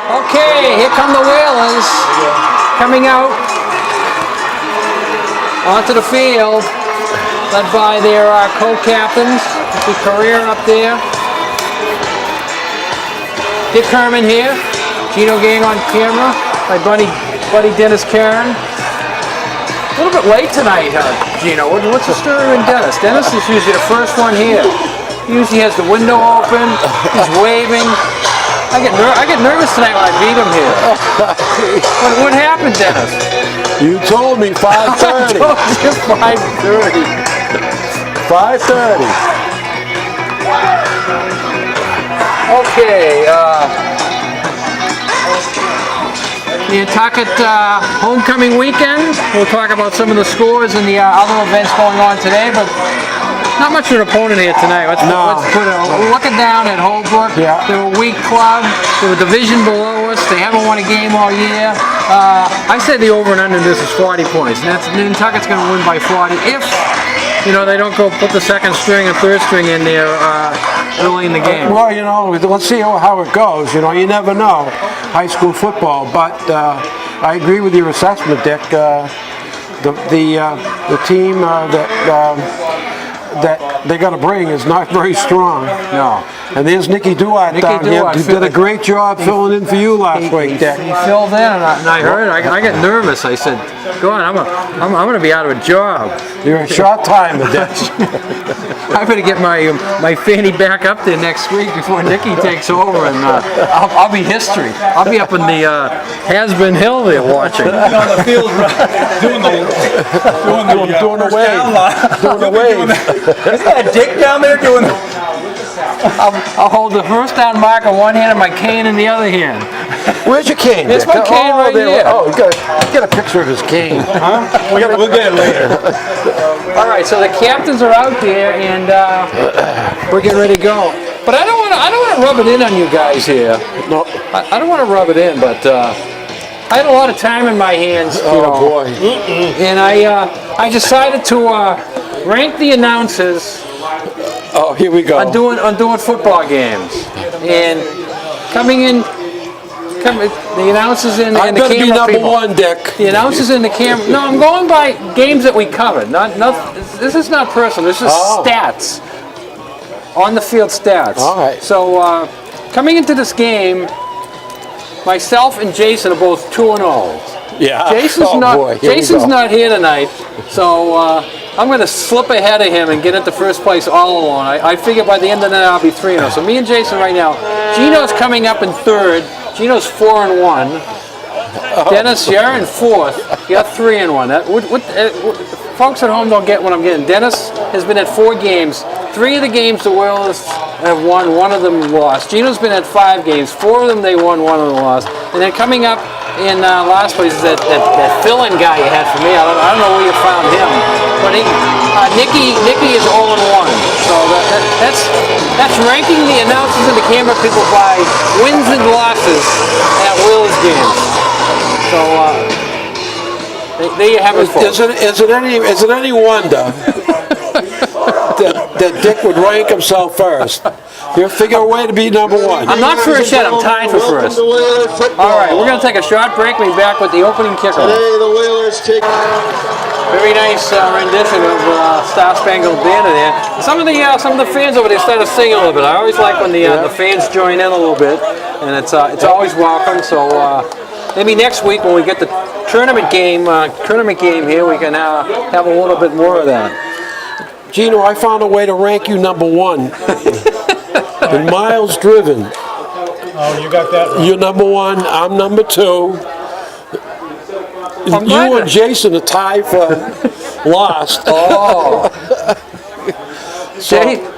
Okay, here come the Whalers coming out onto the field, led by their co-captains. See Career up there. Dick Herman here. Gino Gang on camera. My buddy Dennis Karen. A little bit late tonight, Gino. What's the story with Dennis? Dennis is usually the first one here. He usually has the window open. He's waving. I get nervous tonight when I beat him here. What happened, Dennis? You told me 5:30. I told you 5:30. 5:30. Okay. The Nantucket homecoming weekend. We'll talk about some of the scores and the other events going on today, but not much of an opponent here tonight. Let's put it. We're looking down at Holbrook. Yeah. They're a weak club. They're a division below us. They haven't won a game all year. I said the over and under this is 40 points. And Nantucket's going to win by 40 if they don't go put the second string and third string in there early in the game. Well, let's see how it goes. You never know high school football, but I agree with your assessment, Dick. The team that they're going to bring is not very strong. No. And there's Nicky Duart down here. He did a great job filling in for you last week, Dick. He filled in, and I heard. I got nervous. I said, "Go on, I'm going to be out of a job." You're a short time, Dick. I better get my fanny back up there next week before Nicky takes over, and I'll be history. I'll be up in the Has-Been Hill there watching. On the field, doing the wave. Isn't that Dick down there doing the... I'll hold the first down mark in one hand and my cane in the other hand. Where's your cane? It's my cane right here. Oh, get a picture of his cane. Huh? We'll get it later. All right, so the captains are out there, and we're getting ready to go. But I don't want to rub it in on you guys here. No, I don't want to rub it in, but I had a lot of time in my hands. boy. And I decided to rank the announcers. Oh, here we go. On doing football games, and the announcers in the camera. I'm going to be number people. one, Dick. The announcers in the camera. No, I'm going by games that we covered. This is not personal. This is stats. On the field stats. All right. So coming into this game, myself and Jason are both 2-0. Yeah. Jason's not here tonight, so I'm going to slip ahead of him and get into first place all alone. I figure by the end of the night I'll be 3-0. So me and Jason right now. Gino's coming up in third. Gino's 4-1. Dennis, you're in fourth. You're 3-1. Folks at home don't get what I'm getting. Dennis has been at 4 games. 3 of the games the Whalers have won. 1 of them lost. Gino's been at 5 games. 4 of them they won. 1 of them lost. And then coming up in last place is that fill-in guy you had for me. I don't know where you found him, but Nicky is 0-1. So that's ranking the announcers and the camera people by wins and losses at Whalers games. So there you have it, folks. Is it any wonder that Dick would rank himself first? He'll figure a way to be number one. I'm not first yet. I'm tied for first. All right, we're going to take a short break. We'll be back with the opening kickoff. Today the Whalers take... Very nice rendition of Star Spangled Banner there. Some of the fans over there started singing a little bit. I always like when the fans join in a little bit, and it's always welcome. So maybe next week when we get the tournament game here, we can have a little bit more of that. Gino, I found a way to rank you number one. In miles driven. Oh, you got that right. You're number 1. I'm number 2. You and Jason are tied for last. Oh.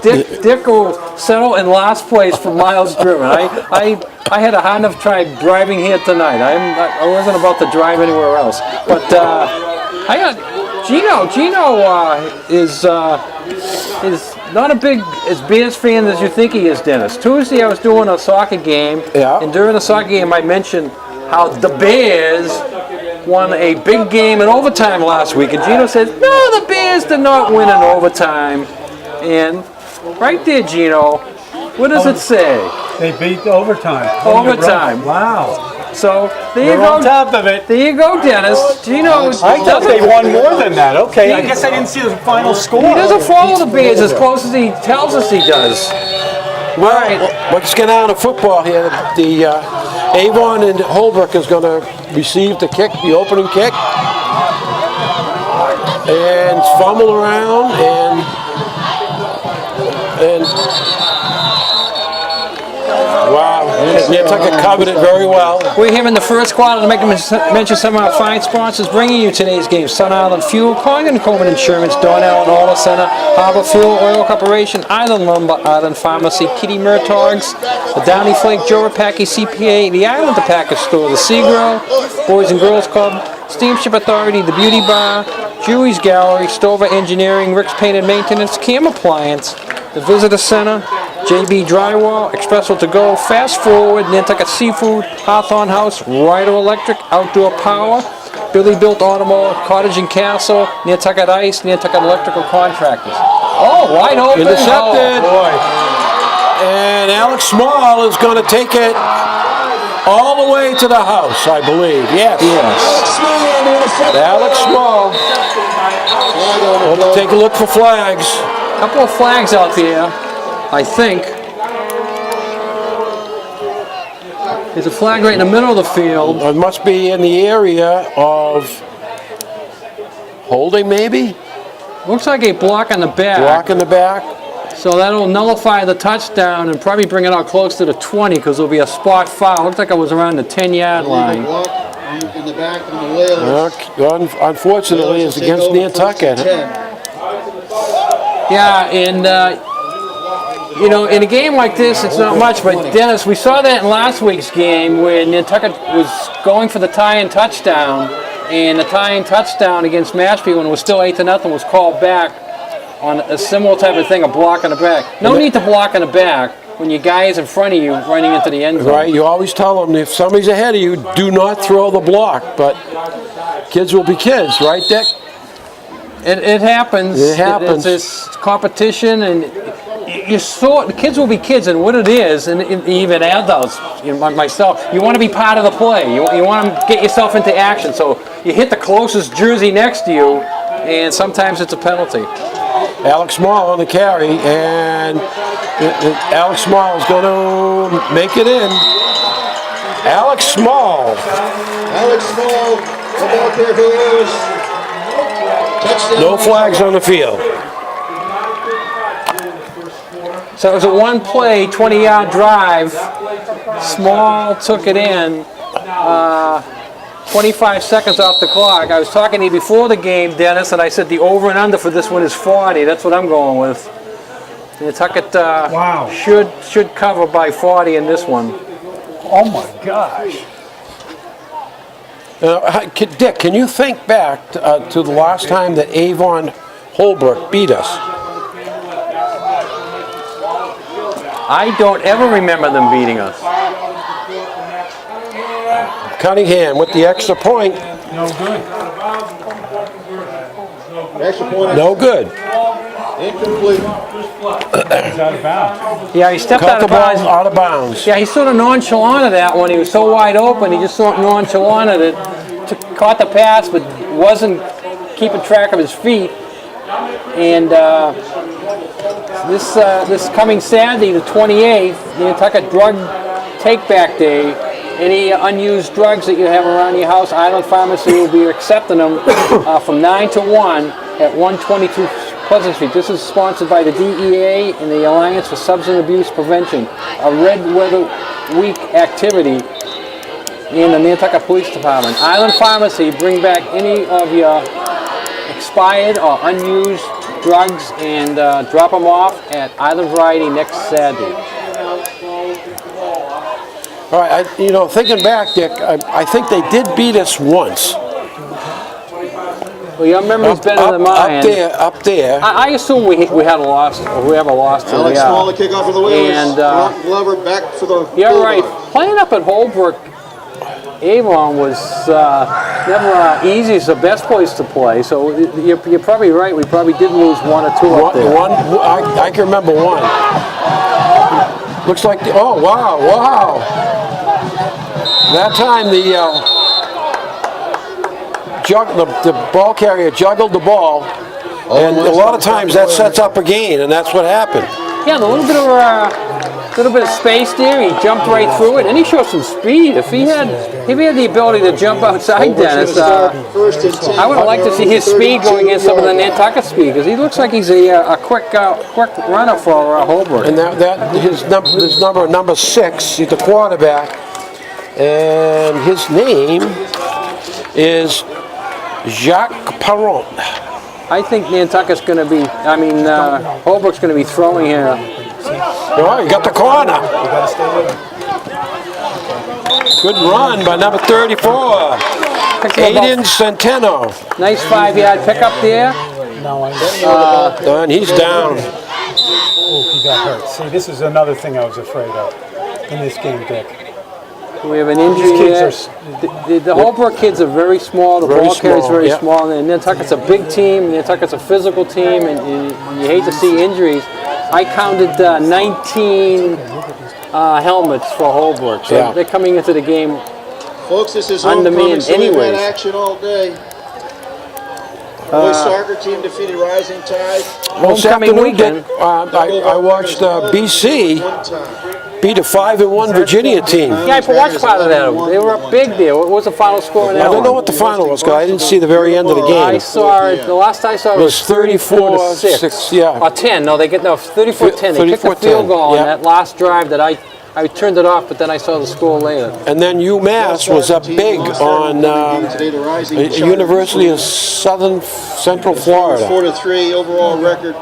Dick will settle in last place for miles driven. I had a hard enough time driving here tonight. I wasn't about to drive anywhere else. But I got Gino is not as Bears fan as you think he is, Dennis. Tuesday I was doing a soccer game, and during the soccer game I mentioned how the Bears won a big game in overtime last week, and Gino says, no, the Bears did not win in overtime. And right there, Gino, what does it say? They beat overtime. Overtime. Wow. So there you We're go. on top of it. There you go, Dennis. Gino I thought they won more than that. Okay, I guess I didn't see the final score. He doesn't follow the Bears as close as he tells us he does. Well, let's get down to football here. The Avon and Holbrook is going to receive the kick, the opening kick, and fumble around and wow, Nantucket covered it very well. We're here in the first quarter to mention some of our fine sponsors bringing you today's game. Sun Island Fuel, Coin and Coleman Insurance, Donnell and Auto Center, Harbor Fuel Oil Corporation, Island Lumber, Island Pharmacy, Kitty Murtaugh's, the Downey Flake, Joe Rapaki CPA, the Island Tobacco Store, the Sea Grill, Boys and Girls Club, Steamship Authority, the Beauty Bar, Dewey's Gallery, Stover Engineering, Rick's Paint and Maintenance, Cam Appliance, the Visitor Center, JB Drywall, Expresso To Go, Fast Forward, Nantucket Seafood, Hawthorne House, Ryder Electric, Outdoor Power, Billy Built Automotive, Cottage and Castle, Nantucket Ice, Nantucket Electrical Contractors. Oh, wide open. Intercepted. Oh, boy. And Alex Small is going to take it all the way to the house, I believe. Yes. Alex Small. We'll take a look for flags. A couple of flags out there, I think. There's a flag right in the middle of the field. It must be in the area of holding, maybe? Looks like a block on the back. Block in the back. So that'll nullify the touchdown and probably bring it out close to the 20 because there'll be a spot foul. Looks like it was around the 10-yard line. In the back on the Whalers. Unfortunately, it's against Nantucket. Yeah, and you know, in a game like this, it's not much, but Dennis, we saw that in last week's game where Nantucket was going for the tie-in touchdown, and the tie-in touchdown against Mashpee when it was still 8-0 was called back on a similar type of thing, a block in the back. No need to block in the back when your guy is in front of you running into the end zone. Right, you always tell them if somebody's ahead of you, do not throw the block, but kids will be kids, right, Dick? It happens. It happens. It's competition, and the kids will be kids, and what it is, and even adults, myself, you want to be part of the play. You want to get yourself into action. So you hit the closest jersey next to you, and sometimes it's a penalty. Alex Small on the carry, and Alex Small is going to make it in. Alex Small. Alex Small, football player Whalers. Touchdown. No flags on the field. So it was a one-play, 20-yard drive. Small took it in. 25 seconds off the clock. I was talking to you before the game, Dennis, and I said the over and under for this one is 40. That's what I'm going with. Nantucket Wow. should cover by 40 in this one. Oh my gosh. Dick, can you think back to the last time that Avon Holbrook beat us? I don't ever remember them beating us. Cunningham with the extra point. No good. Extra point. No good. Incomplete. He's out of bounds. Yeah, he stepped Cut out the of ball bounds. out of bounds. Yeah, he sort of nonchalanted that one. He was so wide open, he just sort of nonchalanted it. Caught the pass, but wasn't keeping track of his feet. And this coming Saturday, the 28th, Nantucket Drug Take-Back Day. Any unused drugs that you have around your house, Island Pharmacy will be accepting them from 9 to 1 at 122 Pleasant Street. This is sponsored by the DEA and the Alliance for Substance Abuse Prevention, a Red Weather Week activity in the Nantucket Police Department. Island Pharmacy, bring back any of your expired or unused drugs and drop them off at Island Variety next Saturday. All right, thinking back, Dick, I think they did beat us once. Well, your memory's better than mine. Up there. I assume we had a loss, or whoever lost to Alex Small, the kickoff for the Whalers. And Glover back for the you're Bulldogs. right. Playing up at Holbrook, Avon was never easy. It's the best place to play. So you're probably right. We probably did lose one or two up there. I can remember one. Looks like, oh, wow, wow. That time the ball carrier juggled the ball, and a lot of times that sets up a gain, and that's what happened. Yeah, a little bit of space there. He jumped right through it, and he showed some speed. If he had the ability to jump outside, Dennis, I would like to see his speed going against some of the Nantucket speed, because he looks like he's a quick runner for Holbrook. And his number 6, he's the quarterback, and his name is Jacques Perron. I think Nantucket's going to be, Holbrook's going to be throwing here. Oh, you got the corner. Good run by number 34, Aiden Centeno. Nice 5-yard pickup there. And he's down. Oh, he got hurt. See, this is another thing I was afraid of in this game, Dick. We have an injury here. The Holbrook kids are very small. The ball carrier's very small. And Nantucket's a big team. Nantucket's a physical team, and you hate to see injuries. I counted 19 helmets for Holbrook, so they're coming into the game. Folks, this is homecoming, so we've had action all day. Boys soccer team defeated Rising Tide. Homecoming weekend. I watched BC beat a 5-1 Virginia team. Yeah, I watched part of that. They were up big there. What was the final score in that I don't know what the final was, because I didn't see the very end of the game. I saw it. The last I saw it was 34-6. Yeah. Or 10. No, 34-10. They kicked a field goal on that last drive that I turned it off, but then I saw the score later. And then UMass was up big on University of Central Florida. 4-3 overall record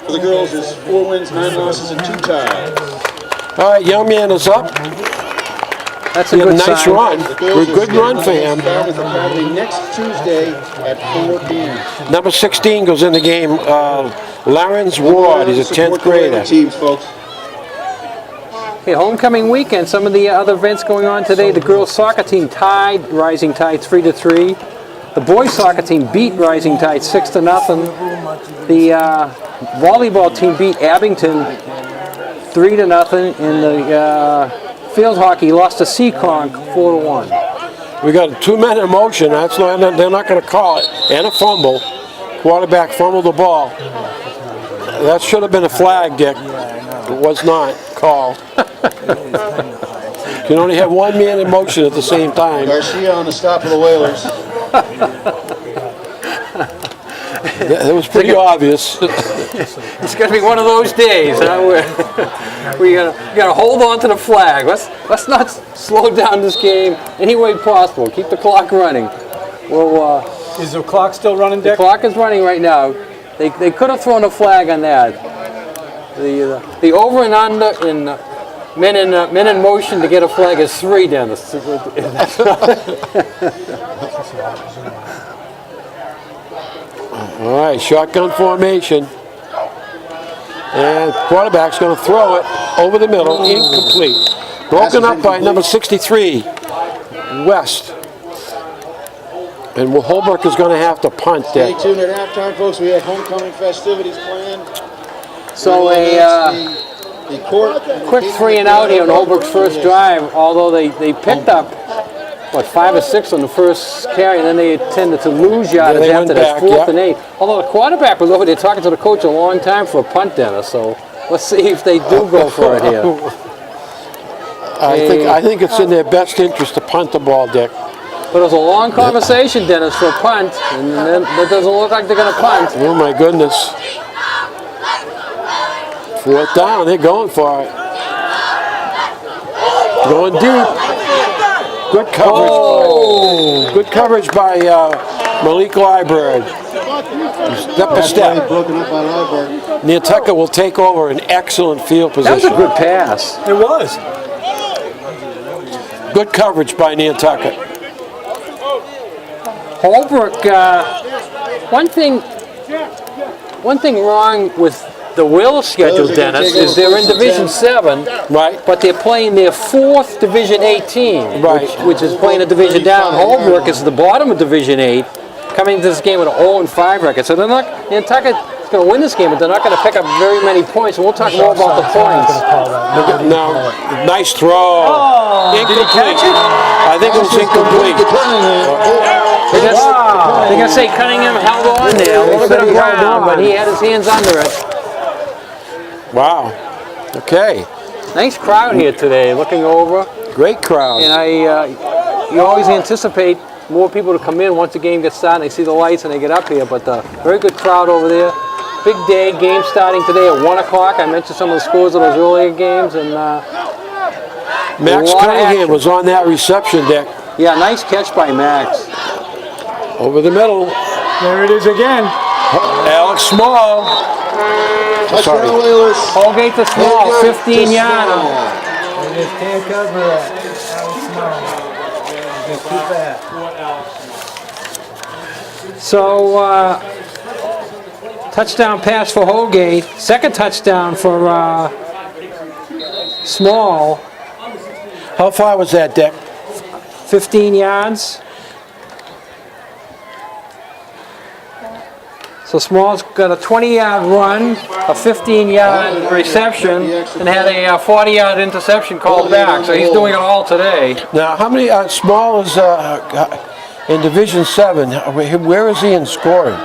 for the girls is 4 wins, 9 losses, and 2 ties. All right, young man is up. That's a good nice sign. run. Good run for him. Next Tuesday at 4 p.m. Number 16 goes in the game. Lawrence Ward. He's a 10th grader. Teams, folks. Okay, homecoming weekend. Some of the other events going on today. The girls soccer team tied Rising Tide 3-3. The boys soccer team beat Rising Tide 6-0. The volleyball team beat Abington 3-0. And the field hockey lost to Seekonk 4-1. We got 2 men in motion. That's not. They're not going to call it. And a fumble. Quarterback fumbled the ball. That should have been a flag, Dick. It was not called. You can only have 1 man in motion at the same time. Garcia on the stop of the Whalers. That was pretty obvious. It's going to be one of those days, huh? We gotta hold on to the flag. Let's not slow down this game any way possible. Keep the clock running. Well, is the clock still running, Dick? The clock is running right now. They could have thrown a flag on that. The over and under in men in motion to get a flag is 3, Dennis. All right, shotgun formation. And quarterback's going to throw it over the middle, incomplete. Broken up by number 63, West. And Holbrook is going to have to punt Stay that. tuned at halftime, folks. We have homecoming festivities planned. So a quick 3 and out here on Holbrook's first drive, although they picked up, 5 or 6 on the first carry, and then they tended to lose yardage after that, 4th and 8. Although the quarterback was over there talking to the coach a long time for a punt, Dennis, so let's see if they do go for it here. I think it's in their best interest to punt the ball, Dick. But it was a long conversation, Dennis, for a punt, and then it doesn't look like they're going to punt. Oh, my goodness. 4th down, they're going for it. Going deep. Good coverage. Oh. Good coverage by Malik Library. Step by step. Broken up by Library. Nantucket will take over an excellent field That was position. a good pass. It was. Good coverage by Nantucket. Holbrook, one thing wrong with the Will schedule, Dennis, is they're in Division 7, Right. but they're playing their 4th Division 8 team, Right. which is playing a division down. Holbrook is the bottom of Division 8, coming into this game with an 0-5 record. So they're not, Nantucket going to win this game, but they're not going to pick up very many points. And we'll talk more about the points. Now, nice throw. Incomplete. I think it was incomplete. They're going to say Cunningham held on there, a little bit of ground, but he had his hands under it. Wow. Okay. Nice crowd here today, looking over. Great crowd. And you always anticipate more people to come in once the game gets started. They see the lights and they get up here, but very good crowd over there. Big day, game starting today at 1 o'clock. I mentioned some of the scores of those earlier games, and Max Cunningham was on that reception deck. Yeah, nice catch by Max. Over the middle. There it is again. Alex Small. Touchdown Whalers. Holgate to Small, 15-yarder. They just can't cover that. That was small. Just too bad. So, touchdown pass for Holgate. Second touchdown for Small. How far was that deck? 15 yards. So Small's got a 20-yard run, a 15-yard reception, and had a 40-yard interception called back. So he's doing it all today. Now, how many Small is in Division 7? Where is he in scoring?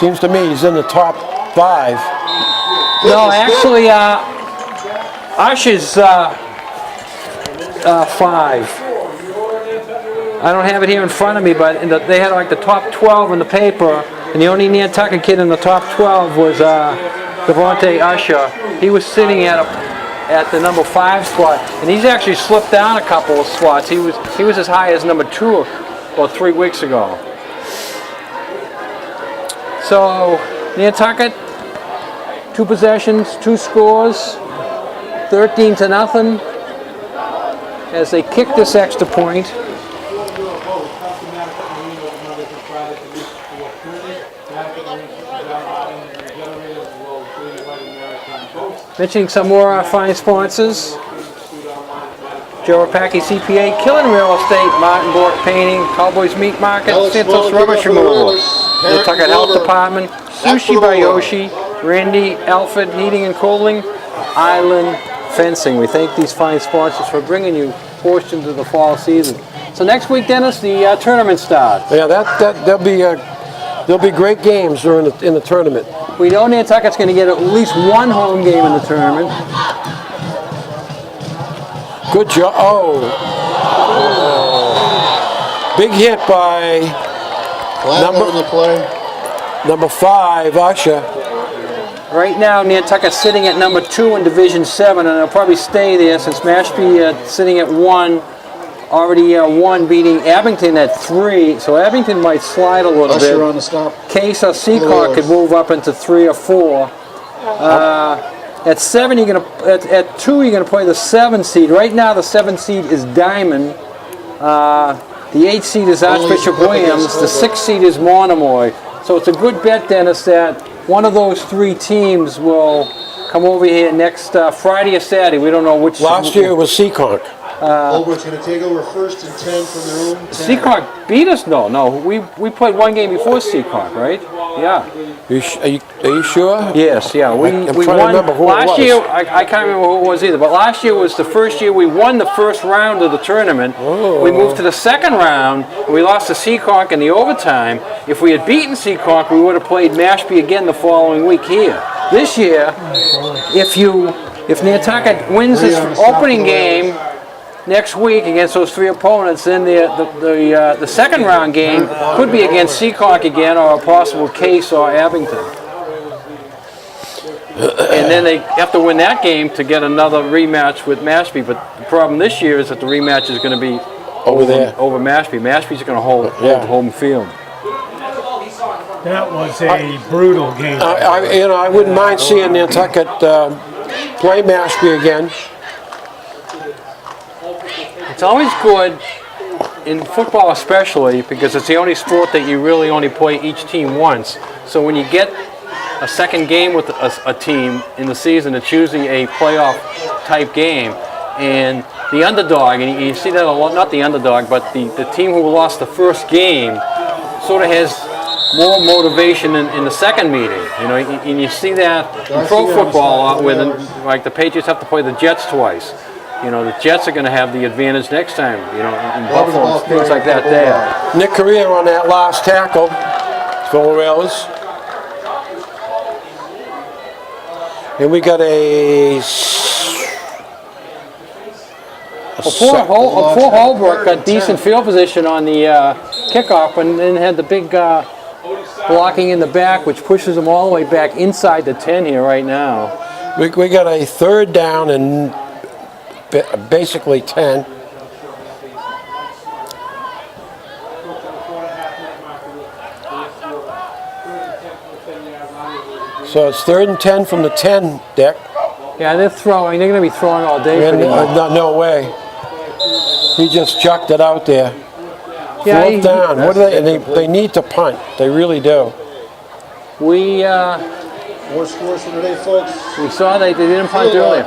Seems to me he's in the top 5. No, actually, Usher's 5. I don't have it here in front of me, but they had like the top 12 in the paper, and the only Nantucket kid in the top 12 was Devontae Usher. He was sitting at the number 5 spot, and he's actually slipped down a couple of spots. He was as high as number 2 about 3 weeks ago. So Nantucket, 2 possessions, 2 scores, 13-0 as they kick this extra point. Mentioning some more fine sponsors. Joe Rapaki CPA, Killing Real Estate, Martin Bork Painting, Cowboys Meat Market, Santos Rubbish Removal, Nantucket Health Department, Sushi by Yoshi, Randy Alfred Heating and Cooling, Island Fencing. We thank these fine sponsors for bringing you portions of the fall season. So next week, Dennis, the tournament starts. Yeah, there'll be great games during in the tournament. We know Nantucket's going to get at least 1 home game in the tournament. Good job. Oh. Big hit by number 5, Usher. Right now, Nantucket's sitting at number 2 in Division 7, and they'll probably stay there since Mashpee sitting at 1, already 1 beating Abington at 3, so Abington might slide a little bit. On the stop. Case or Seacock could move up into 3 or 4. At 7, at 2, you're gonna play the 7 seed. Right now, the 7 seed is Diamond. The 8 seed is Archbishop Williams. The 6 seed is Monomoy. So it's a good bet, Dennis, that one of those 3 teams will come over here next Friday or Saturday. We don't know which. Last year it was Seacock. Holbrook's going to take over 1st and 10 from their own 10. Seacock beat us? No. We played 1 game before Seacock, right? Yeah. Are you sure? Yes, yeah. We trying to won remember who it last was. year. I can't remember who it was either. But last year was the first year we won the first round of the tournament. Oh. We moved to the second round. And we lost to Seacock in the overtime. If we had beaten Seacock, we would have played Mashpee again the following week here. This year, if Nantucket wins this opening game next week against those 3 opponents, then the second round game could be against Seacock again, or a possible Case or Abington. And then they have to win that game to get another rematch with Mashpee. But the problem this year is that the rematch is going to be over Mashpee. Mashpee's going to hold home field. That was a brutal game. I wouldn't mind seeing Nantucket play Mashpee again. It's always good, in football especially, because it's the only sport that you really only play each team once. So when you get a second game with a team in the season, it's usually a playoff type game. And the underdog, and you see that a lot, not the underdog, but the team who lost the first game sort of has more motivation in the second meeting. You know, and you see that in pro football a lot where like the Patriots have to play the Jets twice. You know, the Jets are going to have the advantage next time, you know, in Buffalo, things like that there. Nick Correa on that last tackle for Rails. And we got Poor Holbrook got decent field position on the kickoff and then had the big blocking in the back, which pushes them all the way back inside the 10 here right now. we got a 3rd down and basically 10. So it's 3rd and 10 from the 10, Dick. Yeah, they're throwing. They're going to be throwing all day. And, no way. He just chucked it out there. Yeah, 4th down. What do they need to punt. They really do. We More scores from today, folks. we saw they didn't punt earlier.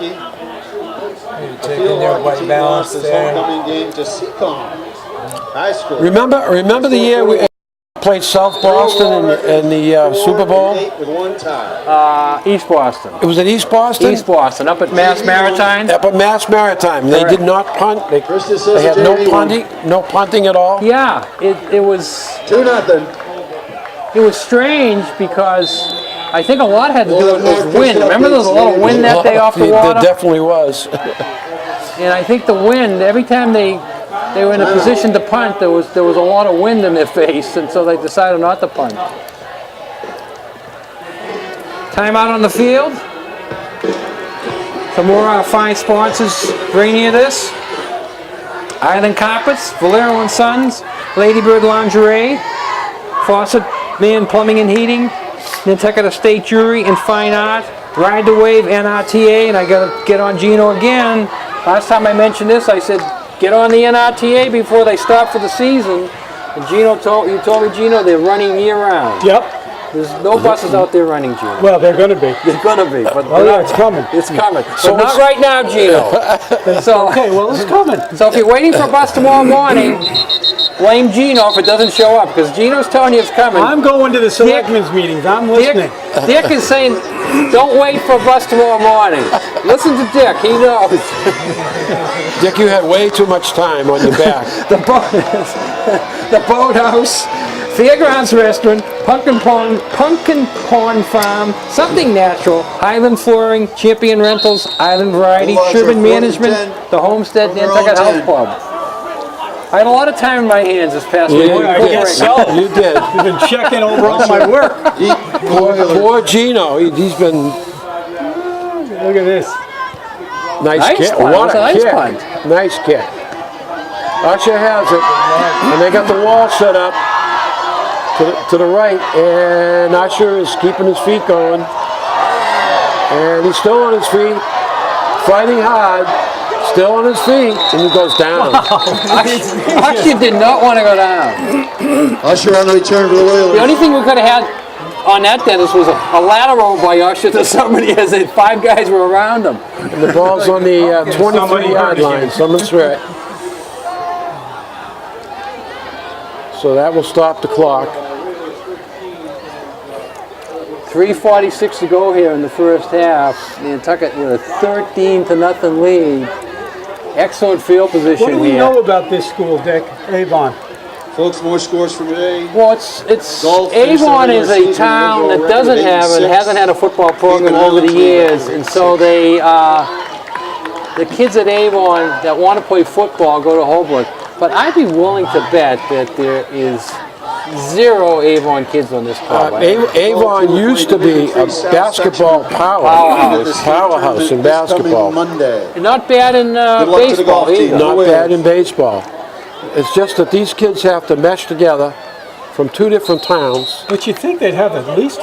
Taking their white balance there. Homecoming game to Seacom High School. Remember the year we played South Boston in the Super Bowl? With 1 tie. East Boston. It was at East Boston? East Boston, up at Mass Maritime. Up at Mass Maritime. They did not punt. They had no punting at all. Yeah, it was 2-0. it was strange because I think a lot had to do with wind. Remember there was a lot of wind that day off the water? There definitely was. And I think the wind, every time they were in a position to punt, there was a lot of wind in their face, and so they decided not to punt. Timeout on the field. Some more fine sponsors bringing you this. Island Carpets, Valero and Sons, Ladybird Lingerie, Faucet Man Plumbing and Heating, Nantucket State Jewelry and Fine Art, Ride the Wave NRTA, and I got to get on Gino again. Last time I mentioned this, I said, get on the NRTA before they stop for the season. And you told me, Gino, they're running year-round. Yep. There's no buses out there running, Gino. Well, they're going to be. They're going to be. But yeah, it's coming. It's coming. So not right now, Gino. So, Okay, well, it's coming. so if you're waiting for a bus tomorrow morning, blame Gino if it doesn't show up, because Gino's telling you it's coming. I'm going to the selectmen's meetings. I'm listening. Dick is saying, don't wait for a bus tomorrow morning. Listen to Dick, he knows. Dick, you had way too much time on your back. the Boathouse, Fairgrounds Restaurant, Pumpkin Pond Farm, Something Natural, Highland Flooring, Champion Rentals, Island Variety, Sherman Management, the Homestead, Nantucket Health Club. I had a lot of time in my hands this past week. I guess so. You did. You've been checking over all my work. Poor Gino. He's been Look at this. nice kick. punt. What That's a a nice kick. punt. Nice kick. Usher has it. And they got the wall set up to the right. And Usher is keeping his feet going. And he's still on his feet. Fighting hard. Still on his feet, and he goes down. Usher did not want to go down. Usher on the return for the Whalers. The only thing we could have had on that, Dennis, was a lateral by Usher to somebody as if 5 guys were around him. And the ball's on the 23-yard line. Someone's hurt. So that will stop the clock. 3:46 to go here in the first half. Nantucket with a 13-0 lead. Excellent field position What do we here. know about this school, Dick? Avon. Folks, more scores from today. Well, it's Golf Avon finished is their a season town with that a doesn't record of have and 86. hasn't had a football program Keeping over the on to years, record and so they the kids at Avon that want to play football go to Holbrook. But I'd be willing to bet that there is 0 Avon kids on this club. Avon used to be a basketball powerhouse in basketball. Monday. Not bad in luck to the baseball golf team. either. Not bad in baseball. It's just that these kids have to mesh together from 2 different towns. But you'd think they'd have at least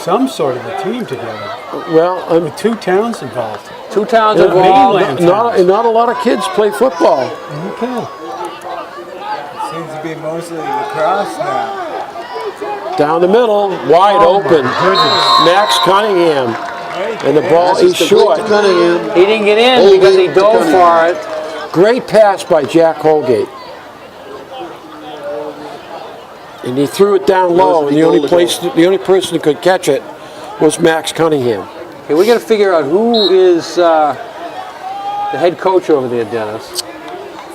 some sort of a team together. Well, With 2 towns involved. 2 towns Yeah, involved. mainland. not a lot of kids play football. Okay. Seems to be mostly lacrosse now. Down the middle, wide open. Goodness. Max Cunningham. And the ball is short. Cunningham. He didn't get in because he dove for it. Great pass by Jack Holgate. and he threw it down low, and the only person who could catch it was Max Cunningham. Okay, we got to figure out who is the head coach over there, Dennis,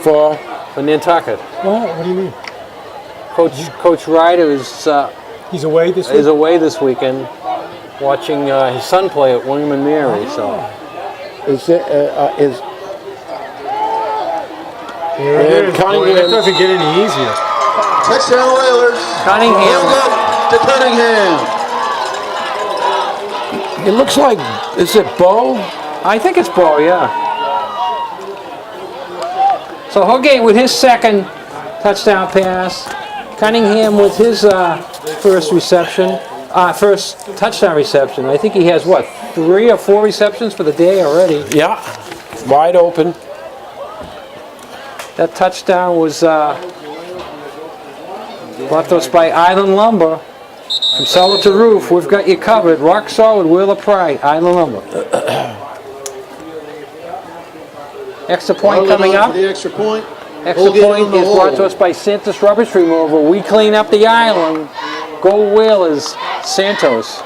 For for Nantucket. What do you mean? Coach Ryder is He's away this week? is away this weekend, watching his son play at William and Mary. So Here it And is. Boy, Cunningham- that doesn't get any easier. Touchdown Whalers. Cunningham. To Cunningham. it looks like, is it Bo? I think it's Bo, yeah. So Holgate with his second touchdown pass. Cunningham with his first touchdown reception. I think he has, what, 3 or 4 receptions for the day already. Yeah, wide open. That touchdown was brought to us by Island Lumber. From cellar to roof, we've got you covered. Rock solid, Wheel of Pride, Island Lumber. Extra point coming up. For the extra point. Extra Holgate point on the is brought hold. to us by Santos Rubbish Removal. We clean up the island. Go Whalers, Santos.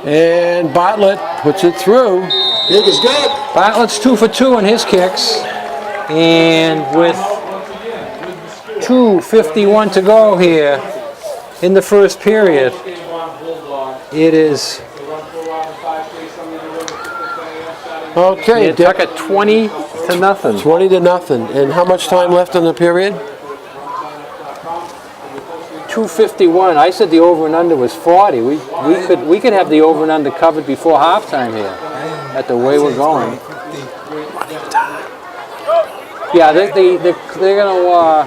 And Bartlett puts it through. Big is good. Bartlett's 2 for 2 on his kicks. And with 2:51 to go here in the first period, it is Okay, Dick, Nantucket 20-0. 20-0. And how much time left in the period? 2:51. I said the over and under was 40. We could have the over and under covered before halftime here, at the way we're going. Yeah, they're gonna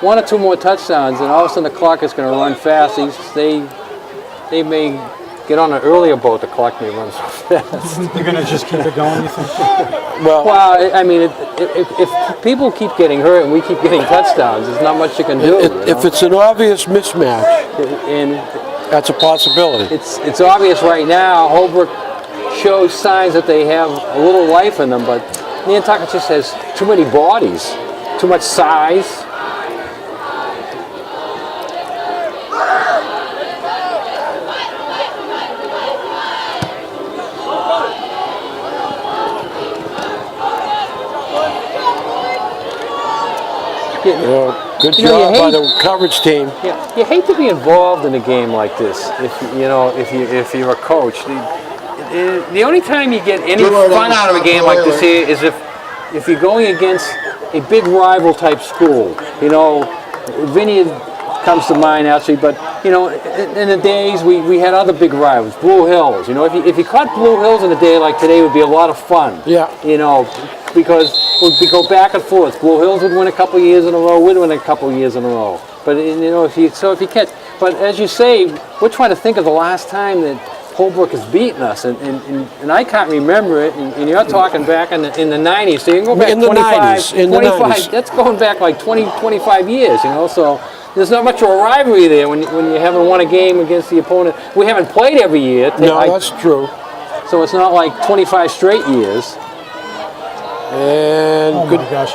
1 or 2 more touchdowns, and all of a sudden the clock is gonna run fast. They may get on an earlier boat. The clock may run so fast. You're going to just keep it going, you think? Well, Well, I mean, if people keep getting hurt and we keep getting touchdowns, there's not much you can do. if it's an obvious mismatch, And that's a possibility. it's obvious right now. Holbrook shows signs that they have a little life in them, but Nantucket just has too many bodies, too much size. Good You know, job you by hate- the coverage team. Yeah, you hate to be involved in a game like this. If you're a coach, the only time you get any fun out of a game like this here is if you're going against a big rival type school. You know, Vinny comes to mind actually, but you know, in the days we had other big rivals, Blue Hills. You know, if you caught Blue Hills in a day like today, it would be a lot of fun. Yeah. You know, because we'd go back and forth. Blue Hills would win a couple years in a row. We'd win a couple years in a row. But you know, if you catch, but as you say, we're trying to think of the last time that Holbrook has beaten us, and I can't remember it. And you're talking back in the 90s, so you can go back In the 25, 90s, in the 25. 90s. That's going back like 20, 25 years. You know, so there's not much of a rivalry there when you haven't won a game against the opponent. We haven't played every year. No, that's true. So it's not like 25 straight years. And Oh good. my gosh.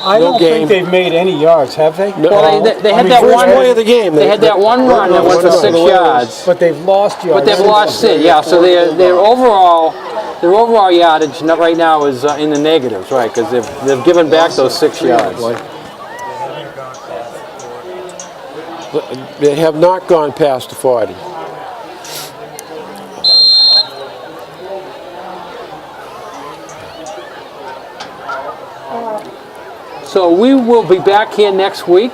I No don't game. think they've made any yards, have they? No. Well, they had that first one play of the game. They had that one run that went for 6 Whalers. yards. But they've lost yards. But they've lost it, yeah. So their overall yardage right now is in the negatives, right? Because they've given back those 6 yards. They have not gone past the 40. So we will be back here next week.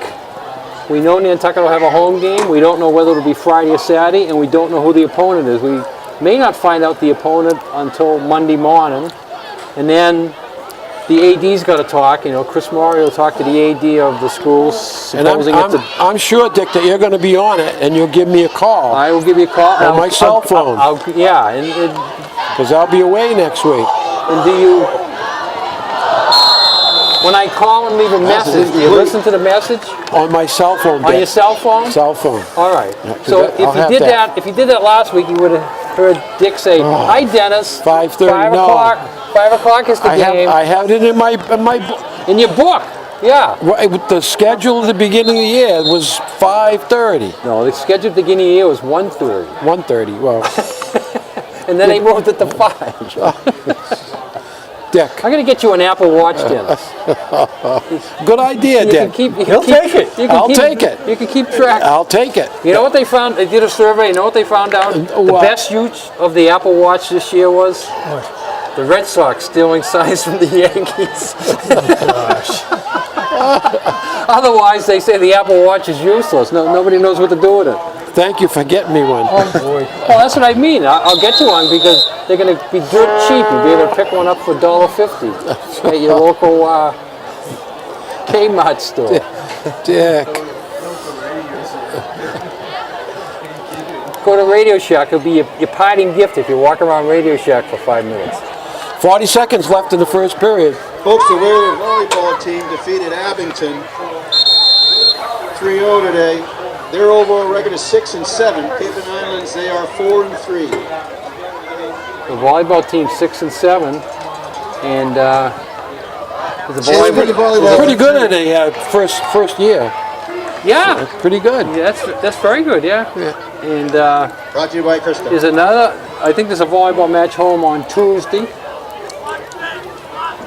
We know Nantucket will have a home game. We don't know whether it'll be Friday or Saturday, and we don't know who the opponent is. We may not find out the opponent until Monday morning, and then the AD's got to talk. You know, Chris Murray will talk to the AD of the school, And supposing it's a I'm sure, Dick, that you're going to be on it, and you'll give me a call, I will give you a call. On my cell phone. Yeah, and because I'll be away next week. do you, when I call and leave a message, do you listen to the message On my cell phone, on Dick. your cell phone? Cell phone. All right. Yeah, 'cause So I'll have that. if you did that last week, you would have heard Dick say, "Hi, Dennis." 5:30, 5 no. o'clock. 5 o'clock is the game. I have it in my book. In your book. Yeah. Right, with the schedule at the beginning of the year was 5:30. No, the scheduled beginning of the year was 1:30. 1:30. Well, And then they moved it to 5. Dick. I'm going to get you an Apple Watch, Dennis. Good idea, Dick. He'll take it. I'll take it. You can keep track. I'll take it. You know what they found? They did a survey. You know what they found out? The What? best use of the Apple Watch this year was the Red Sox stealing signs from the Yankees. Otherwise, they say the Apple Watch is useless. Nobody knows what to do with it. Thank you for getting me one. Oh boy. Well, that's what I mean. I'll get you one because they're going to be dirt cheap. You'll be able to pick one up for $1.50 at your local Kmart store. Dick. Go to Radio Shack. It'll be your parting gift if you walk around Radio Shack for 5 minutes. 40 seconds left in the first period. Folks, the Whaler volleyball team defeated Abington 3-0 today. Their overall record is 6-7. Cape and Islands, they are 4-3. The volleyball team 6-7, and the volleyball. Pretty good in a first year. Yeah, Pretty good. yeah, that's very good. Yeah, and Brought to you by Krista. there's another. I think there's a volleyball match home on Tuesday.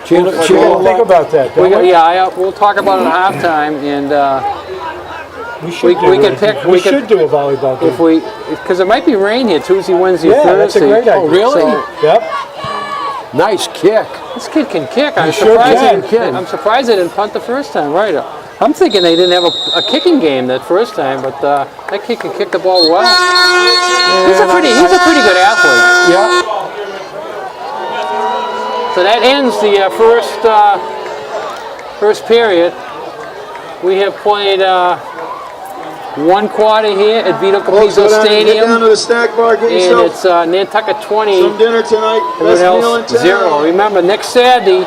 Think about that. We'll talk about it at halftime, and We should do a volleyball game. if because it might be rain here Tuesday, Wednesday, Yeah, Thursday. that's a great idea. Oh, really? So, Yep. Nice kick. this kid can kick. I'm sure surprised. can. I'm surprised they didn't punt the first time. Right. I'm thinking they didn't have a kicking game that first time, but that kid can kick the ball well. He's a pretty good athlete. Yeah. So that ends the first period. We have played one quarter here at Vito Folks, Capizzo go down to Stadium, the snack bar, get and yourself it's Nantucket 20, some dinner tonight. Best everyone meal in else town. 0. Remember, next Saturday,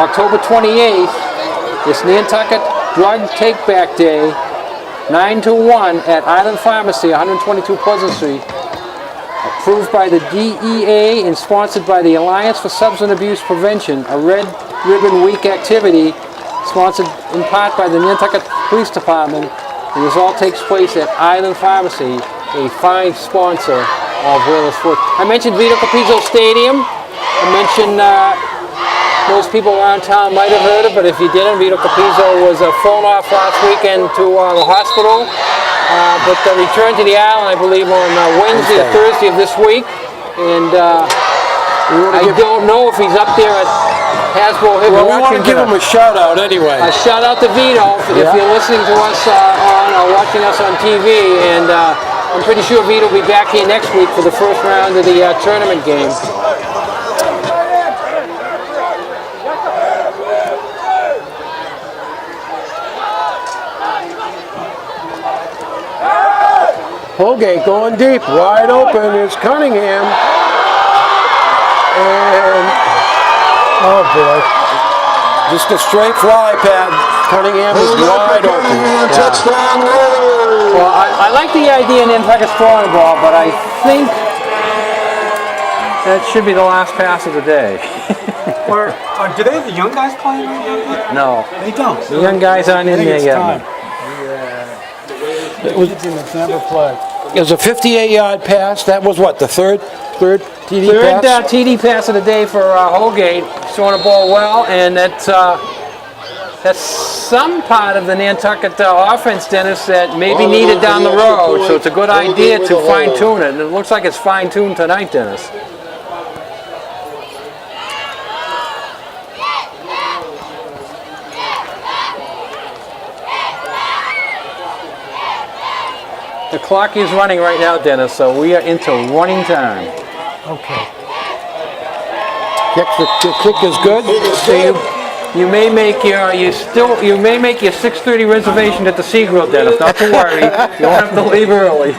October 28th, it's Nantucket Drug Take-Back Day, 9 to 1 at Island Pharmacy, 122 Pleasant Street. Approved by the DEA and sponsored by the Alliance for Substance Abuse Prevention, a Red Ribbon Week activity sponsored in part by the Nantucket Police Department. And this all takes place at Island Pharmacy, a fine sponsor of Whalers Foot. I mentioned Vito Capizzo Stadium. I mentioned most people around town might have heard it, but if you didn't, Vito Capizzo was flown off last weekend to the hospital. But returned to the island, I believe, on Wednesday or Thursday of this week. And I don't know if he's up there at Hasbro Hill. Well, we want to give him a shout out anyway. A shout out to Vito if you're listening to us watching us on TV. And I'm pretty sure Vito will be back here next week for the first round of the tournament game. Holgate going deep, wide open is Cunningham. And Oh boy. just a straight fly pad. Cunningham is wide open. Touchdown, Whalers. Well, I like the idea in Nantucket throwing the ball, but I think that should be the last pass of the day. Do they have the young guys playing right now? No, They don't. the young guys aren't in there it's yet. time. It was, Kids in the never play. it was a 58-yard pass. That was what, the third TD Third pass? TD pass of the day for Holgate, throwing the ball well, and that's some part of the Nantucket offense, Dennis, that may be needed down the road. So it's a good idea to fine-tune it, and it looks like it's fine-tuned tonight, Dennis. The clock is running right now, Dennis, so we are into running time. Okay. The kick is good. So you may make your 6:30 reservation at the Sea Grill, Dennis. Not to worry, you don't have to leave early.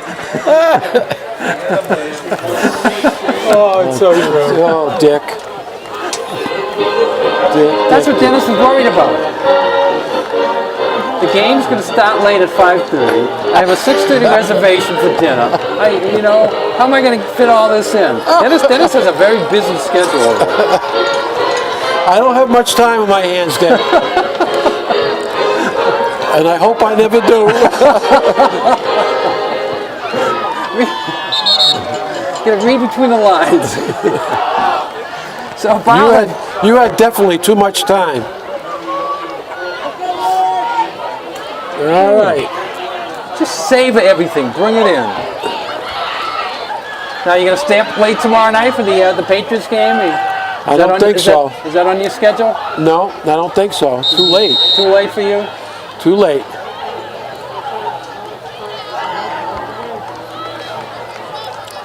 Oh, it's so true. Oh, Dick. That's what Dennis was worried about. The game's going to start late at 5:30. I have a 6:30 reservation for dinner. How am I going to fit all this in? Dennis has a very busy schedule. I don't have much time on my hands, Dick. And I hope I never do. Gotta read between the lines. So You had definitely too much time. All right. just savor everything. Bring it in. Now you're gonna stay up late tomorrow night for the Patriots game. I don't think so. Is that on your schedule? No, I don't think so. Too late. Too late for you? Too late.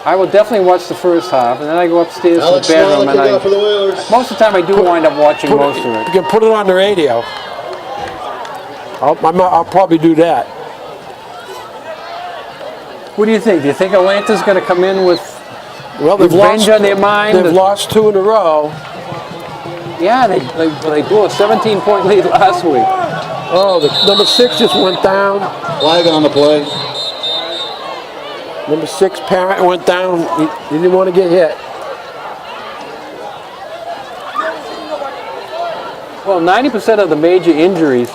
I will definitely watch the first half, and then I go upstairs to the bedroom, and most of the time I do wind up watching most of it. You can put it on the radio. I'll probably do that. What do you think? Do you think Atlanta's going to come in with revenge on their mind? They've lost 2 in a row. Yeah, they blew a 17-point lead last week. Oh, the number 6 just went down. Flag on the play. Number 6 Parrott went down. He didn't want to get hit. Well, 90% of the major injuries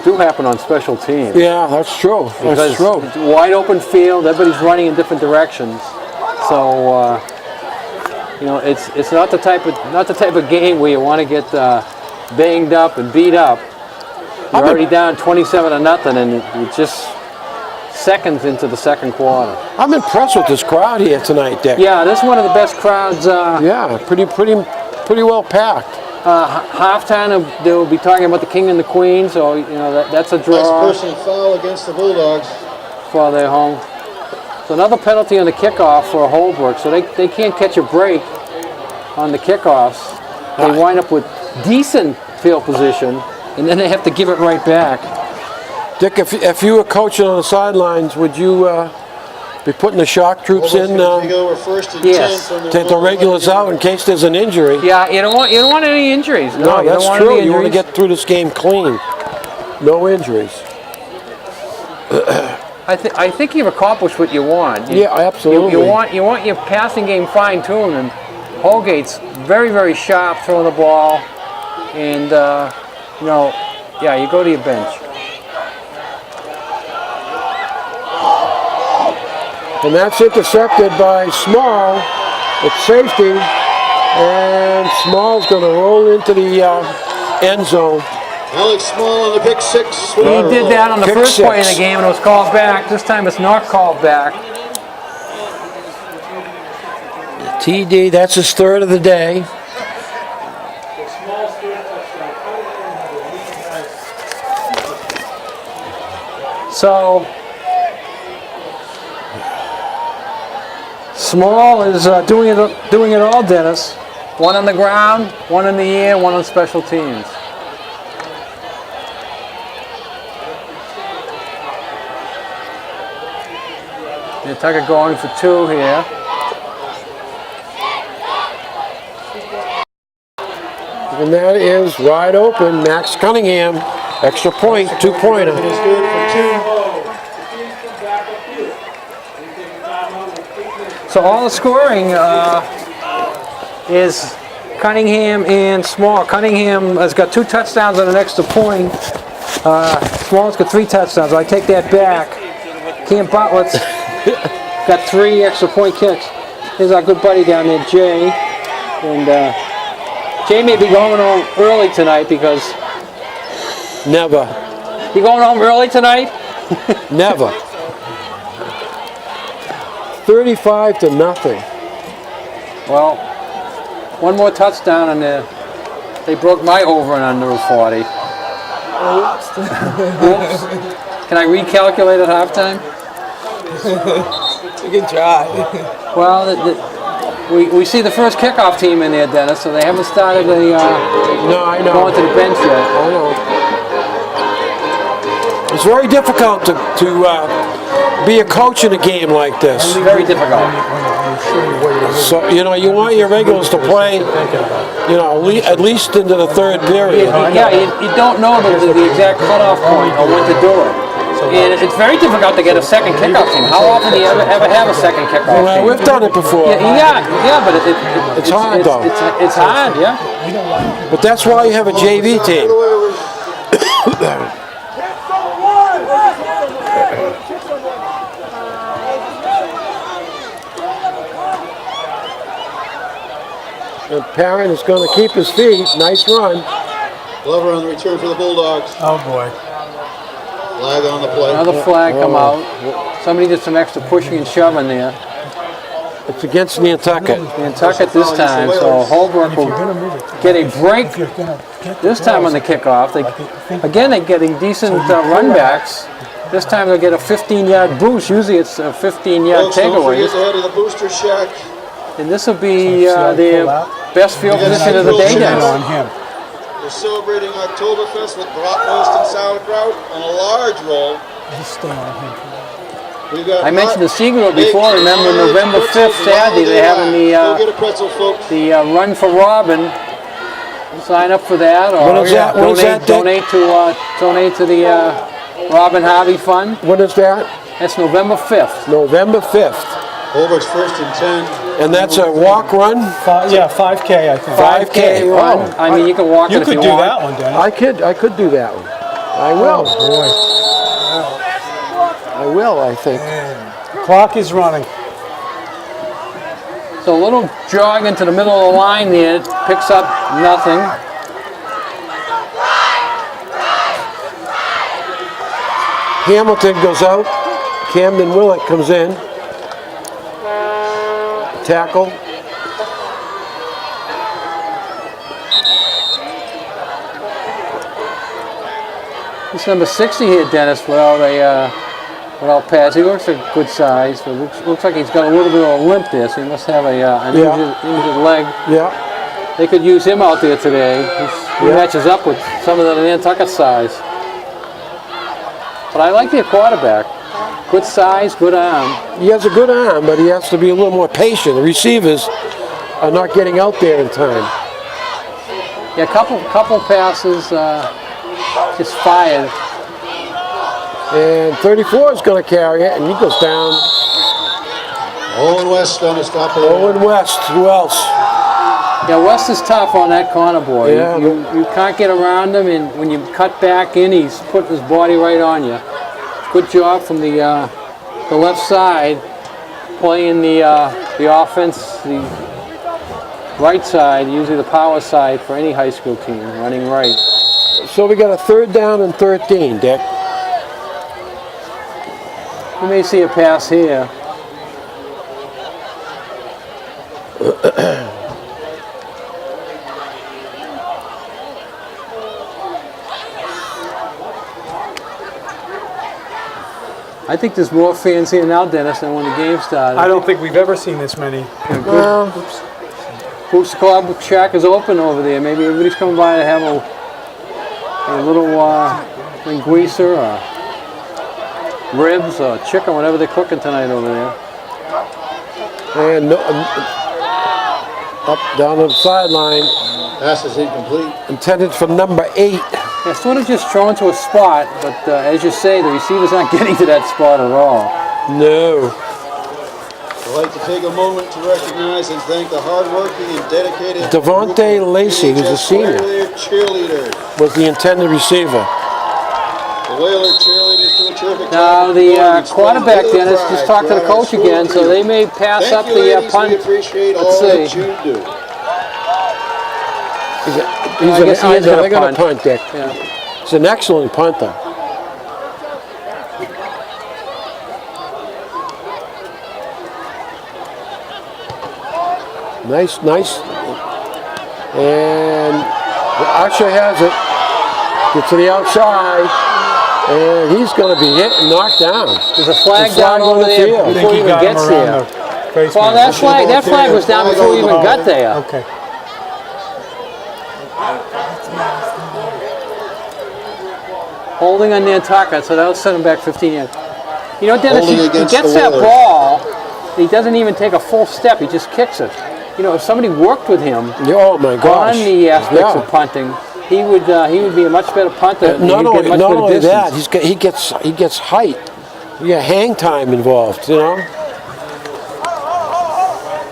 do happen on special teams. Yeah, that's true. That's true. It's a wide open field. Everybody's running in different directions. So it's not the type of game where you want to get banged up and beat up. You're already down 27-0, and it's just seconds into the second quarter. I'm impressed with this crowd here tonight, Dick. Yeah, this is one of the best crowds. Yeah, pretty well packed. Halftime, they'll be talking about the king and the queen, so that's a draw. Next person foul against the Bulldogs for their home. So another penalty on the kickoff for Holbrook, so they can't catch a break on the kickoffs. They wind up with decent field position, and then they have to give it right back. Dick, if you were coaching on the sidelines, would you be putting the shock troops in? Yes. Take the regulars out in case there's an injury. Yeah, you don't want any injuries. No, you that's don't want true. any You want to injuries. get through this game clean. No injuries. I think you've accomplished what you want. Yeah, absolutely. You want your passing game fine-tuned, and Holgate's very, very sharp throwing the ball, and you go to your bench. And that's intercepted by Small. It's safety, and Small's going to roll into the end zone. Alex Small on the pick 6. He did that on the Pick first play of 6. the game, and it was called back. This time it's not called back. TD, that's his 3rd of the day. So Small is doing it all, Dennis. 1 on the ground, 1 in the air, 1 on special teams. And Tucker going for 2 here. And that is wide open. Max Cunningham, extra point, 2-pointer. It is good for 2. So all the scoring is Cunningham and Small. Cunningham has got 2 touchdowns and an extra point. Small's got 3 touchdowns. I take that back. Cam Bartlett's got 3 extra point kicks. Here's our good buddy down there, Jay. And Jay may be going home early tonight because... Never. You going home early tonight? Never. 35-0. Well, 1 more touchdown and they broke my over and under of 40. Oops. Can I recalculate at halftime? You can try. Well, we see the first kickoff team in there, Dennis, so they haven't started No, I know. going to the bench yet. I know. It's very difficult to be a coach in a game like this. Very difficult. So, you want your regulars to play, at least into the 3rd period. Yeah, you don't know the exact cutoff point or when to do it. And it's very difficult to get a second kickoff team. How often do you ever have a second kickoff Well, team? we've done it before. Yeah, but It's hard, though. It's hard, yeah. But that's why you have a JV team. The parent is going to keep his feet. Nice run. Glover on the return for the Bulldogs. Oh boy. Flag on the play. Another flag come out. Somebody did some extra pushing and shoving there. It's against Nantucket. Nantucket this time, so Holbrook will get a break this time on the kickoff. Again, they're getting decent run backs. This time they'll get a 15-yard boost. Usually it's a 15-yard Folks, don't forget takeaway. to head to the booster shack. And this will be their best field position of the day On now. him. We're celebrating Oktoberfest with bratwurst and sauerkraut on a large roll. Just stay on him. We've got I mentioned the hot, Seagull baked, before. Remember large November pretzels 5th, and Saturday, they're having Go get a pretzel, folks. the Run for Robin. Sign up for that, or When is that? When is that, Dick? donate to the Robin Harvey Fund. When is that? That's November 5th. November 5th. Holbrook's 1st and 10. And that's a walk run? Yeah, 5K, I think. 5K run. run. I mean, you can walk it You if could you do want. that one, Dennis. I could do that one. I will. I will, I think. Clock is running. So a little jog into the middle of the line there, picks up nothing. Hamilton goes out. Camden Willett comes in. Tackle. It's number 60 here, Dennis, without pass. He looks a good size, but looks like he's got a little bit of a limp there, so he must have an injured leg. Yeah. They could use him out there today. He matches up with some of the Nantucket size. But I like their quarterback. Good size, good arm. He has a good arm, but he has to be a little more patient. The receivers are not getting out there in time. Yeah, a couple passes just fired. And 34 is going to carry it, and he goes down. Owen West on the stop. Owen West, who else? Yeah, West is tough on that corner boy. Yeah, you can't get around him, and when you cut back in, he's putting his body right on you. Good job from the left side, playing the offense, the right side, usually the power side for any high school team, running right. So we got a 3rd down and 13, Dick. You may see a pass here. I think there's more fans here now, Dennis, than when the game started. I don't think we've ever seen this many. Well, Booster Club shack is open over there. Maybe everybody's coming by to have a little linguiça or ribs or chicken, whatever they're cooking tonight over there. and up down on the sideline, Pass is incomplete. intended for number 8. Yeah, sort of just thrown to a spot, but as you say, the receivers aren't getting to that spot at all. No. I'd like to take a moment to recognize and thank the hardworking and dedicated Devontae Lacey, who's a senior, cheerleader. was the intended receiver. The Whaler cheerleaders do a terrific Now job. the quarterback, Dennis, just talked to the coach again, so they may pass Thank up you, the ladies. punt. We appreciate Let's all see. that you do. I guess he is they're gonna gonna punt, Dick. Yeah. He's an excellent punter. Nice. And Usher has it. Gets to the outside. And he's going to be hit and knocked down. There's a flag The down flag on over the there field. I think before he he even got him gets around there. the face Well, mask. that flag was down before he even got there. Okay. Holding on Nantucket, so that'll set him back 15 yards. You know, Dennis, Holding he against gets the that Whalers. ball, he doesn't even take a full step, he just kicks it. You know, if somebody worked with him Oh my gosh. on the aspects Yeah. of punting, he would be a much better punter. and Not he'd get much not better only that, distance. he gets height. You got hang time involved, you know.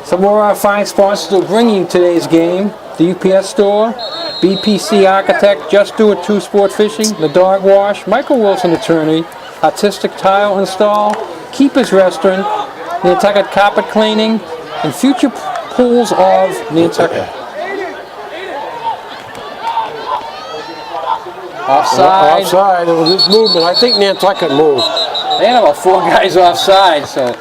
Some more of our fine sponsors will bring you today's game. The UPS Store, BPC Architect, Just Do It 2 Sport Fishing, The Dog Wash, Michael Wilson Attorney, Artistic Tile Install, Keeper's Restaurant, Nantucket Carpet Cleaning, and Future Pools of Nantucket. Offside. Offside, it was his movement. I think Nantucket moved. They had about 4 guys offside, so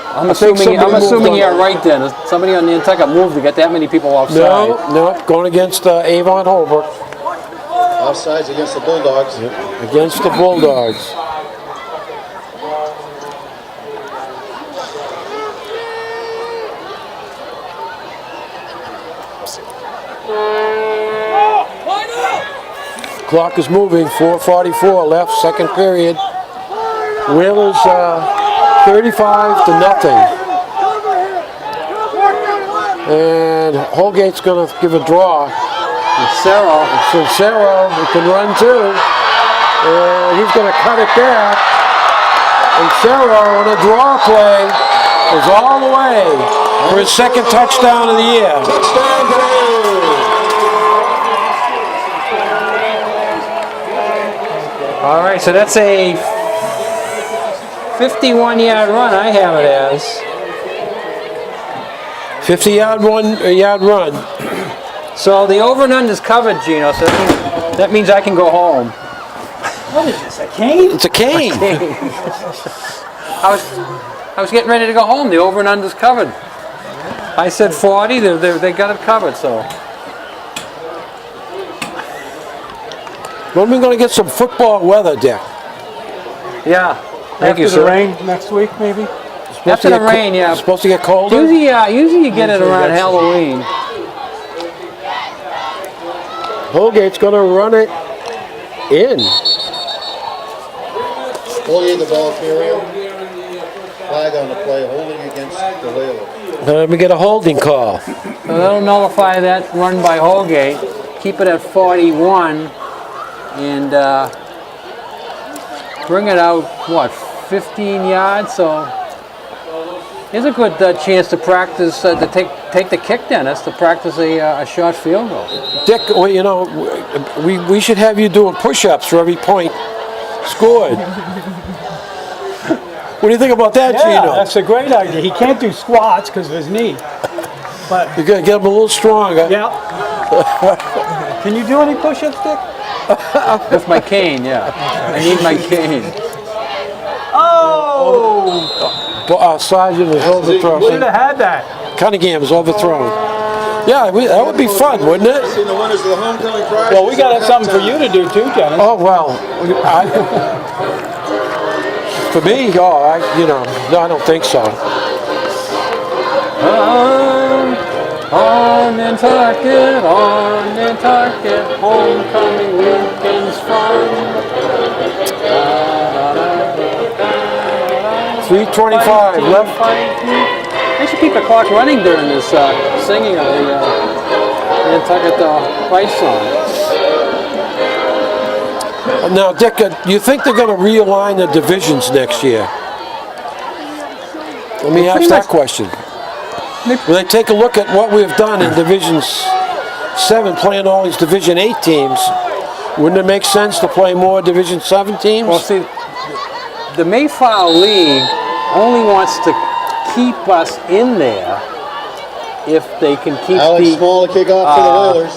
I'm assuming you're right then. Somebody on Nantucket moved to get that many people offside. No, going against Avon Holbrook. Offsides against the Bulldogs. Against the Bulldogs. Clock is moving, 4:44 left, second period. Whalers 35-0. And Holgate's going to give a draw. Sincero, he can run too. And he's going to cut it back. And Sincero on a draw play is all the way for his second touchdown of the year. Touchdown today. All right, so that's a 51-yard run, I have it as. 50-yard run. So the over and under is covered, Gino, so that means I can go home. What is this, a cane? It's a cane. I was getting ready to go home. The over and under is covered. I said 40, they got it covered, so. When are we going to get some football weather, Dick? Yeah, thank you, After the sir. rain next week, maybe? After the rain, yeah. It's supposed to get colder? Usually you get it around Halloween. Holgate's going to run it in. Holding the ball carrier. Flag on the play, holding against the Whalers. Let me get a holding call. So that'll nullify that run by Holgate. Keep it at 41 and bring it out, what, 15 yards? So here's a good chance to practice, to take the kick, Dennis, to practice a short field goal. Dick, well, you know, we should have you doing push-ups for every point scored. What do you think about that, Yeah, Gino? that's a great idea. He can't do squats because of his knee. But You're going to get him a little stronger. yeah. Can you do any push-ups, Dick? With my cane, yeah. I need my cane. Oh! Sergeant is Should overthrown. have had that. Cunningham is overthrown. Yeah, that would be fun, wouldn't it? See the winners of the homecoming prize. Well, we got to have something for you to do too, Dennis. Oh, well, for me, no, I don't think so. On Nantucket, homecoming weekend's fun. 3:25 left. They should keep the clock running during this singing of the Nantucket fight song. Now, Dick, do you think they're going to realign the divisions next year? Let me ask that question. Will they take a look at what we've done in Division 7, playing all these Division 8 teams? Wouldn't it make sense to play more Division 7 teams? Well, see, the Mayflower League only wants to keep us in there if they can keep Alex Small to kick off for the Whalers.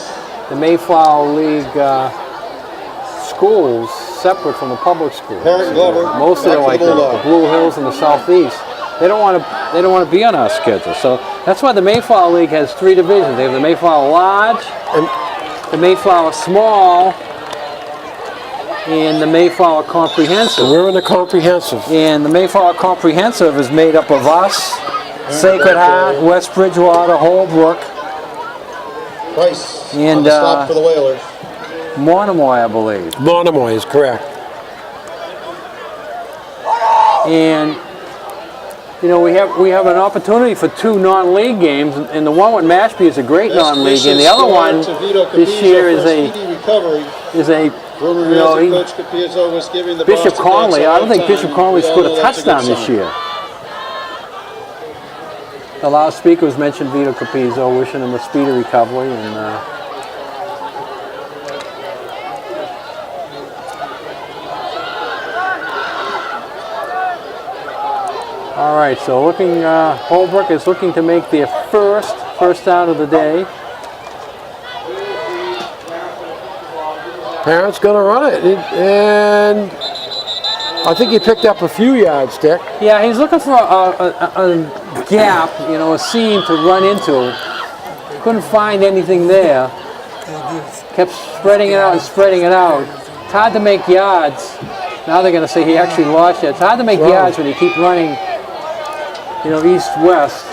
the Mayflower League schools separate from the public schools. Parent Glover. Most of back them, for like the Bulldogs. Blue Hills and the Southeast, they don't want to be on our schedule. So that's why the Mayflower League has 3 divisions. They have the Mayflower Large, the Mayflower Small, and the Mayflower Comprehensive. We're in the comprehensive. And the Mayflower Comprehensive is made up of us, Sacred Heart, West Bridgewater, Holbrook, Price And, on the stop for the Whalers. Monomoy, I believe. Monomoy is correct. And you know, we have an opportunity for 2 non-league games, and the one with Mashpee is a great non-league, and the other one this year is a Bishop Conley. I don't think Bishop Conley scored a touchdown this year. The loudspeaker was mentioned Vito Capizzo, wishing him a speedy recovery, and all right, so looking, Holbrook is looking to make their first down of the day. Parent's going to run it, and I think he picked up a few yards, Dick. Yeah, he's looking for a gap, you know, a seam to run into. Couldn't find anything there. Kept spreading it out and spreading it out. It's hard to make yards. Now they're going to say he actually lost it. It's hard to make yards when you keep running, you know, east-west.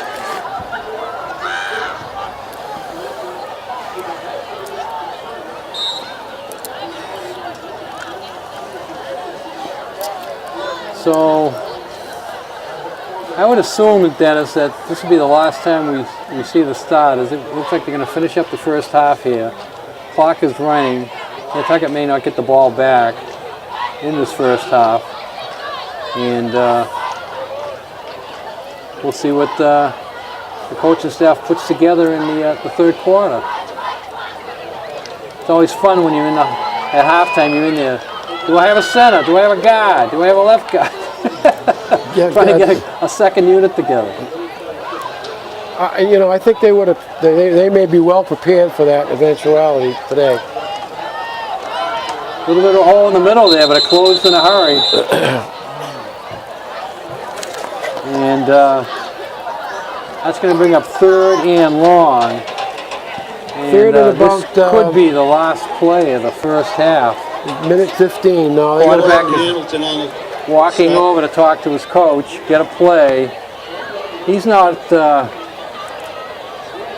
So I would assume, Dennis, that this will be the last time we see the starters. It looks like they're going to finish up the first half here. Clock is running. Nantucket may not get the ball back in this first half. And we'll see what the coaching staff puts together in the third quarter. It's always fun when you're at halftime, you're in there. Do I have a center? Do I have a guard? Do I have a left guard? Trying to get a second unit together. You know, I think they would have. They may be well prepared for that eventuality today. A little bit of a hole in the middle there, but it closed in a hurry. And that's going to bring up 3rd and long. And, Third and about, this could be the last play of the first half. Minute 15 now. Quarterback is walking over to talk to his coach, get a play. He's not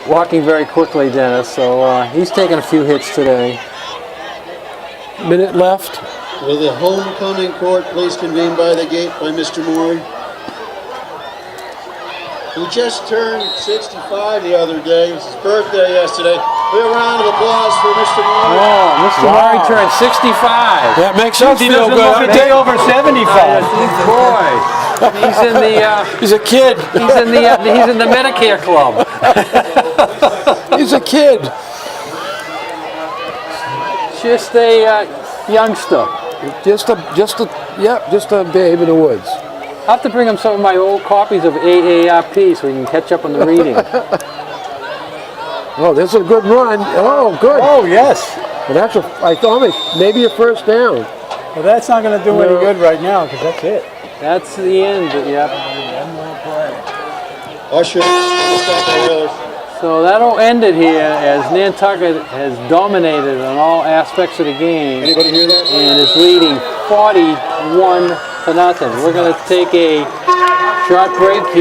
walking very quickly, Dennis, so he's taking a few hits today. Minute left. Will the homecoming court please convene by the gate by Mr. Maury? He just turned 65 the other day. It was his birthday yesterday. A round of applause for Mr. Maury. Oh, Mr. Maury turned 65. That makes us feel good. Every day over 75. Boy, he's in the. He's a kid. He's in the Medicare club. He's a kid. Just a youngster. Just a babe in the woods. I'll have to bring him some of my old copies of AARP so he can catch up on the reading. Oh, this is a good run. Oh, good. Oh, yes. But that's I thought maybe a first down. Well, that's not going to do any good right now because that's it. That's the end, yep. Usher, so that'll end it here as Nantucket has dominated on all aspects of the game. Anybody hear that? And is leading 41-0. We're going to take a short break here.